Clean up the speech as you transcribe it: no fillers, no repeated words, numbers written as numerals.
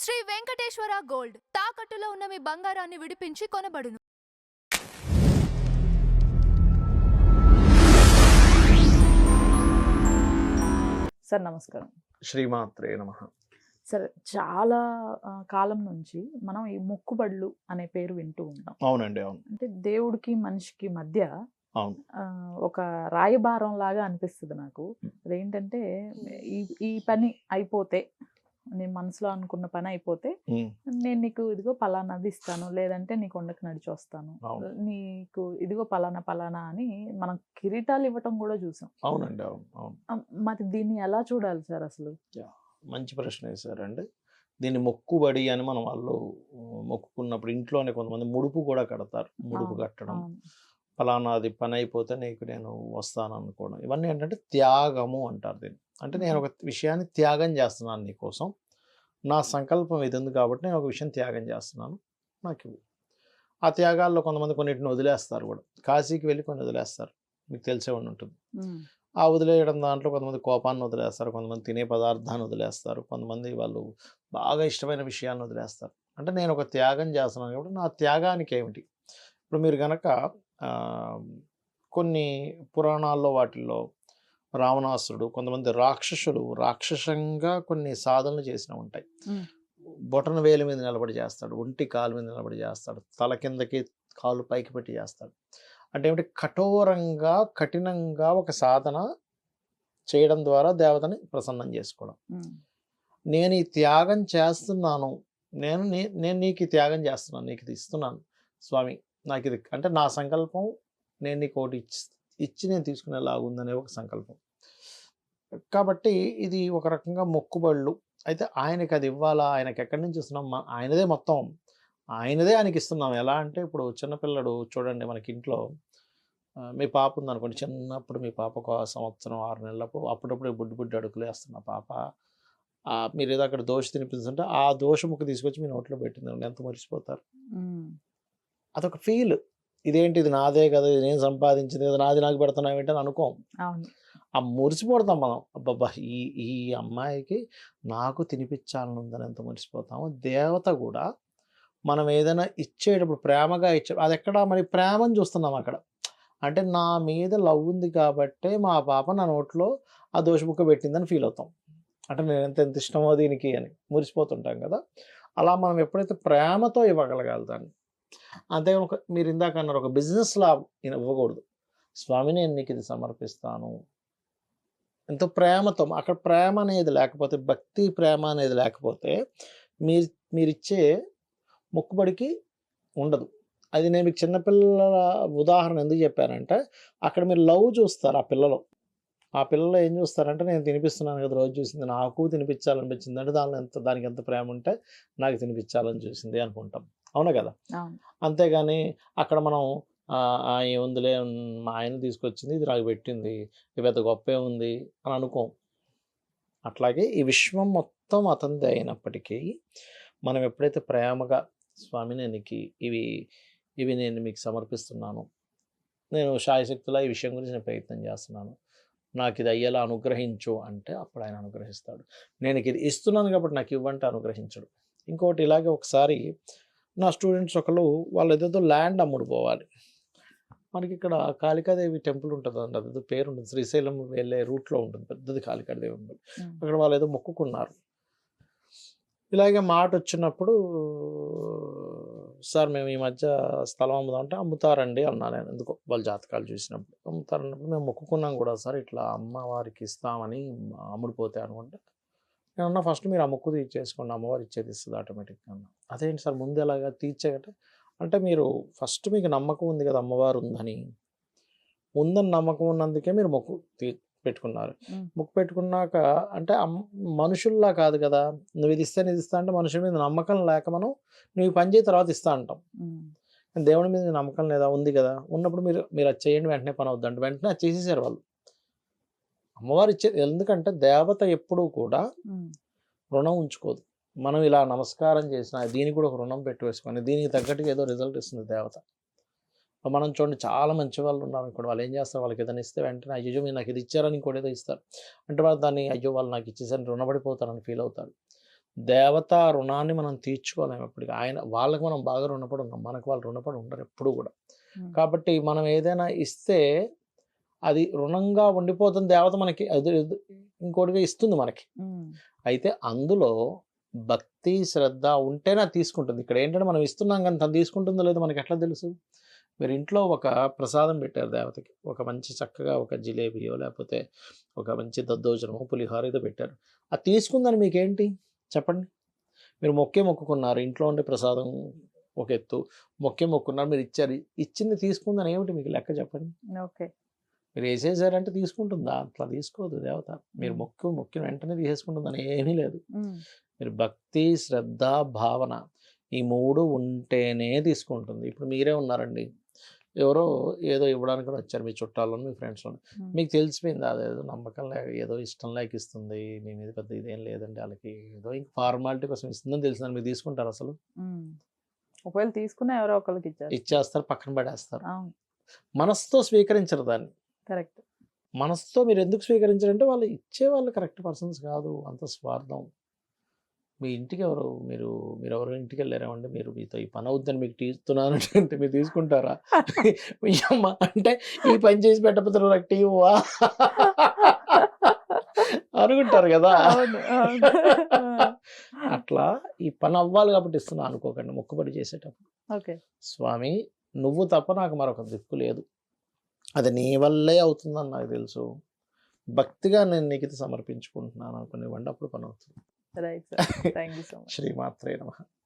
Shri Venkateswara gold తాకట్టులో ఉన్న మీ బంగారాన్ని విడిపించి కొనబడును. సార్ నమస్కారం. శ్రీమాత్రే నమః. సార్ చాలా కాలం నుంచి మనం ఈ మొక్కుబడులు అనే పేరు వింటూ ఉంటాం. అవునండి, అవును. అంటే దేవుడికి మనిషికి మధ్య అవును. ఒక రాయబారం లాగా అనిపిస్తుంది నాకు. అదేంటంటే ఈ ఈ పని అయిపోతే, నేను మనసులో అనుకున్న పని అయిపోతే నేను నీకు ఇదిగో పలానాది ఇస్తాను, లేదంటే నీ కొండకు నడిచి వస్తాను, నీకు ఇదిగో పలానా పలానా అని మనం కిరీటాలు ఇవ్వటం కూడా చూసాం. అవునండి, అవును, అవును. మరి దీన్ని ఎలా చూడాలి సార్ అసలు? మంచి ప్రశ్న వేశారండి. దీన్ని మొక్కుబడి అని మనం వాళ్ళు మొక్కుకున్నప్పుడు ఇంట్లోనే కొంతమంది ముడుపు కూడా కడతారు. ముడుపు కట్టడం, ఫలానాది పని అయిపోతే నీకు నేను వస్తాను అనుకోవడం, ఇవన్నీ ఏంటంటే త్యాగము అంటారు దీన్ని. అంటే నేను ఒక విషయాన్ని త్యాగం చేస్తున్నాను నీకోసం, నా సంకల్పం ఇది ఉంది కాబట్టి నేను ఒక విషయం త్యాగం చేస్తున్నాను, నాకు ఆ త్యాగాల్లో కొంతమంది కొన్నిటిని వదిలేస్తారు కూడా. కాశీకి వెళ్ళి కొన్ని వదిలేస్తారు, మీకు తెలిసే ఉండి ఉంటుంది. ఆ వదిలేయడం దాంట్లో కొంతమంది కోపాన్ని వదిలేస్తారు, కొంతమంది తినే పదార్థాన్ని వదిలేస్తారు, కొంతమంది వాళ్ళు బాగా ఇష్టమైన విషయాన్ని వదిలేస్తారు. అంటే నేను ఒక త్యాగం చేస్తున్నాను కాబట్టి నా త్యాగానికి ఏమిటి? ఇప్పుడు మీరు కనుక కొన్ని పురాణాల్లో వాటిల్లో రావణాసురుడు, కొంతమంది రాక్షసులు రాక్షసంగా కొన్ని సాధనలు చేసిన ఉంటాయి. బొటన వేలు మీద నిలబడి చేస్తాడు, ఒంటి కాలు మీద నిలబడి చేస్తాడు, తల కిందకి కాలు పైకి పెట్టి చేస్తాడు. అంటే ఏమిటి? కఠోరంగా కఠినంగా ఒక సాధన చేయడం ద్వారా దేవతని ప్రసన్నం చేసుకోవడం. నేను ఈ త్యాగం చేస్తున్నాను, నేను నీకు ఈ త్యాగం చేస్తున్నాను, నీకు ఇది ఇస్తున్నాను స్వామి, నాకు ఇది అంటే నా సంకల్పం, నేను నీకు ఒకటి ఇచ్చి నేను తీసుకునేలాగుందనే ఒక సంకల్పం. కాబట్టి ఇది ఒక రకంగా మొక్కుబళ్ళు. అయితే ఆయనకి అది ఇవ్వాలా, ఆయనకి ఎక్కడి నుంచి ఇస్తున్నాం? ఆయనదే మొత్తం, ఆయనదే ఆయనకి ఇస్తున్నాం. ఎలా అంటే ఇప్పుడు చిన్నపిల్లడు చూడండి, మనకి ఇంట్లో మీ పాప ఉందనుకోండి, చిన్నప్పుడు మీ పాప ఒక సంవత్సరం 6 నెలలప్పుడు అప్పుడప్పుడు బుడ్డి అడుగులు వేస్తున్న పాప, మీరు ఏదో అక్కడ దోశ తినిపిస్తుంటే ఆ దోశ ముక్క తీసుకొచ్చి మీ నోట్లో పెట్టింది, ఎంత మర్చిపోతారు. అదొక ఫీల్. ఇదేంటి, ఇది నాదే కదా, ఇది నేను సంపాదించింది కదా, నాది నాకు పెడుతున్నావు ఏంటని అనుకోం. ఆ మురిసిపోతాం మనం, అబ్బబ్బా ఈ అమ్మాయికి నాకు తినిపించాలని ఉందని ఎంత మురిసిపోతాము. దేవత కూడా మనం ఏదైనా ఇచ్చేటప్పుడు ప్రేమగా అది ఎక్కడ మరి ప్రేమను చూస్తున్నాం అక్కడ. అంటే నా మీద లవ్ ఉంది కాబట్టే మా పాప నా నోట్లో ఆ దోశ ముక్క పెట్టిందని ఫీల్ అవుతాం. అంటే నేను ఎంత ఇష్టమో దీనికి అని మురిసిపోతుంటాం కదా. అలా మనం ఎప్పుడైతే ప్రేమతో ఇవ్వగలగాలి దాన్ని, అంతే మీరు ఇందాక అన్నారు ఒక బిజినెస్ లా ఇవ్వకూడదు. స్వామి నేను నీకు ఇది సమర్పిస్తాను, ఎంతో ప్రేమతో. అక్కడ ప్రేమ అనేది లేకపోతే, భక్తి ప్రేమ అనేది లేకపోతే మీరిచ్చే మొక్కుబడికి ఉండదు. అది నేను మీకు చిన్నపిల్లల ఉదాహరణ ఎందుకు చెప్పానంటే, అక్కడ మీరు లవ్ చూస్తారు ఆ పిల్లలు ఏం చూస్తారంటే, నేను తినిపిస్తున్నాను కదా, రోజు చూసింది నాకు తినిపించాలనిపించింది అంటే దానికి ఎంత ప్రేమ ఉంటే నాకు తినిపించాలని చూసింది అనుకుంటాం. అవునా కదా? అంతేగాని అక్కడ మనం ఏముందిలే మా ఆయన తీసుకొచ్చింది ఇది నాకు పెట్టింది, ఇది పెద్ద గొప్పే ఉంది అని అనుకోం. అట్లాగే ఈ విశ్వం మొత్తం అతనిది అయినప్పటికీ మనం ఎప్పుడైతే ప్రేమగా స్వామి నేను ఇవి నేను మీకు సమర్పిస్తున్నాను, నేను శాయశక్తులా ఈ విషయం గురించి నేను ప్రయత్నం చేస్తున్నాను, నాకు ఇది అయ్యేలా అనుగ్రహించు అంటే అప్పుడు ఆయన అనుగ్రహిస్తాడు. నేను ఇది ఇస్తున్నాను కాబట్టి నాకు ఇవ్వంటే అనుగ్రహించడు. ఇంకోటి ఇలాగే ఒకసారి నా స్టూడెంట్స్ ఒకళ్ళు వాళ్ళు ఏదేదో ల్యాండ్ అమ్ముడు పోవాలి. మనకి ఇక్కడ కాళికాదేవి టెంపుల్ ఉంటుంది అండి, అదేదో పేరు ఉంటుంది, శ్రీశైలం వెళ్ళే రూట్లో ఉంటుంది పెద్దది కాళికాదేవి టెంపుల్. అక్కడ వాళ్ళు ఏదో మొక్కుకున్నారు. ఇలాగే మాట వచ్చినప్పుడు, సార్ మేము ఈ మధ్య స్థలం అమ్ముదామంటే, అమ్ముతారండి అన్నా నేను. ఎందుకో వాళ్ళ జాతకాలు చూసినప్పుడు అమ్ముతారన్నప్పుడు మేము మొక్కుకున్నాం కూడా సార్, ఇట్లా అమ్మవారికి ఇస్తామని అమ్ముడిపోతే అనుకుంటే, నేనన్నా ఫస్ట్ మీరు ఆ మొక్కు తీర్చేసుకోండి, అమ్మవారు ఇచ్చేది ఇస్తుంది ఆటోమేటిక్గా అన్న. అదేంటి సార్ ముందు ఎలాగా తీర్చేగట అంటే, మీరు ఫస్ట్ మీకు నమ్మకం ఉంది కదా అమ్మవారు ఉందని నమ్మకం ఉన్నందుకే మీరు మొక్కు పెట్టుకున్నారు. మొక్కు పెట్టుకున్నాక అంటే మనుషుల్లా కాదు కదా, నువ్వు ఇది ఇస్తే ఇది ఇస్తా అంటే మనుషుల మీద నమ్మకం లేక మనం నువ్వు పని చేయ తర్వాత ఇస్తా అంటాం. దేవుడి మీద నమ్మకం లేదా, ఉంది కదా, ఉన్నప్పుడు మీరు అది చేయండి వెంటనే పని అవుద్దంటే వెంటనే అది చేసేసారు వాళ్ళు. అమ్మవారు ఇచ్చేది ఎందుకంటే దేవత ఎప్పుడూ కూడా రుణం ఉంచుకోదు. మనం ఇలా నమస్కారం చేసిన దీనికి కూడా ఒక రుణం పెట్టి వేసుకొని దీనికి తగ్గట్టుగా ఏదో రిజల్ట్ ఇస్తుంది దేవత. మనం చూడండి చాలా మంచి వాళ్ళు ఉన్నారు అనుకోండి, వాళ్ళు ఏం చేస్తారు, వాళ్ళకి ఏదైనా ఇస్తే వెంటనే అయ్యో మీరు నాకు ఇది ఇచ్చారని ఇంకోటి ఏదో ఇస్తారు అంటే వాళ్ళు దాన్ని అయ్యో వాళ్ళు నాకు ఇచ్చేసరికి రుణపడిపోతారని ఫీల్ అవుతారు. దేవతా రుణాన్ని మనం తీర్చుకోలేము ఎప్పటికీ. వాళ్ళకి మనం బాగా రుణపడి ఉన్నాం, మనకు వాళ్ళు రుణపడి ఉండరు ఎప్పుడు కూడా. కాబట్టి మనం ఏదైనా ఇస్తే అది రుణంగా ఉండిపోతుంది, దేవత మనకి అది ఇంకోటిగా ఇస్తుంది మనకి. అయితే అందులో భక్తి శ్రద్ధ ఉంటేనే అది తీసుకుంటుంది. ఇక్కడ ఏంటంటే మనం ఇస్తున్నాం కానీ తను తీసుకుంటుందో లేదో మనకి ఎట్లా తెలుసు? మీరు ఇంట్లో ఒక ప్రసాదం పెట్టారు దేవతకి, ఒక మంచి చక్కగా ఒక జిలేబియో లేకపోతే ఒక మంచి దద్దోజనమో పులిహోర ఏదో పెట్టారు, అది తీసుకుందని మీకేంటి చెప్పండి? మీరు మొక్కుకున్నారు, ఇంట్లో ఉండే ప్రసాదం ఒక ఎత్తు, మొక్కుకున్నారు, మీరు ఇచ్చారు, ఇచ్చింది తీసుకుందని ఏమిటి మీకు లెక్క చెప్పండి? ఓకే, మీరు వేసేసారంటే తీసుకుంటుందా? అట్లా తీసుకోదు దేవత. మీరు మొక్కిన వెంటనే తీసేసుకుంటుందని ఏమీ లేదు. మీరు భక్తి శ్రద్ధ భావన ఈ 3 ఉంటేనే తీసుకుంటుంది. ఇప్పుడు మీరే ఉన్నారండి, ఎవరో ఏదో ఇవ్వడానికి కూడా వచ్చారు, మీ చుట్టాలను మీ ఫ్రెండ్స్లో, మీకు తెలిసిపోయింది అదేదో నమ్మకం లేక ఏదో ఇష్టం లేక ఇస్తుంది, మీ మీద పెద్ద ఇదేం లేదండి, వాళ్ళకి ఏదో ఇంక ఫార్మాలిటీ కోసం ఇస్తుందని తెలిసిందని మీరు తీసుకుంటారు అసలు? ఒకవేళ తీసుకున్నా ఎవరో ఒకరికి ఇచ్చేస్తారు, పక్కన పడేస్తారు. మనసుతో స్వీకరించరు దాన్ని. కరెక్ట్. మనసుతో మీరు ఎందుకు స్వీకరించారంటే వాళ్ళు ఇచ్చే వాళ్ళు కరెక్ట్ పర్సన్స్ కాదు, అంత స్వార్థం. మీ ఇంటికి మీరు ఎవరో ఇంటికి వెళ్ళారేమంటే, మీరు మీతో ఈ పని అవుద్దని మీకు తీస్తున్నాను అంటే మీరు తీసుకుంటారా? అమ్మ అంటే ఈ పని చేసి పెట్టకపోతే నాకు టీ ఇవ్వవా అనుకుంటారు కదా. అట్లా ఈ పని అవ్వాలి కాబట్టి ఇస్తున్నా అనుకోకండి మొక్కుబడి చేసేటప్పుడు. ఓకే స్వామి నువ్వు తప్ప నాకు మరొక దిక్కు లేదు, అది నీ వల్లే అవుతుందని నాకు తెలుసు, భక్తిగా నేను నీకు ఇది సమర్పించుకుంటున్నాను అనుకుని ఇవ్వండి, అప్పుడు పని అవుతుంది. Right sir, thank you so much. శ్రీమాత్రే నమః.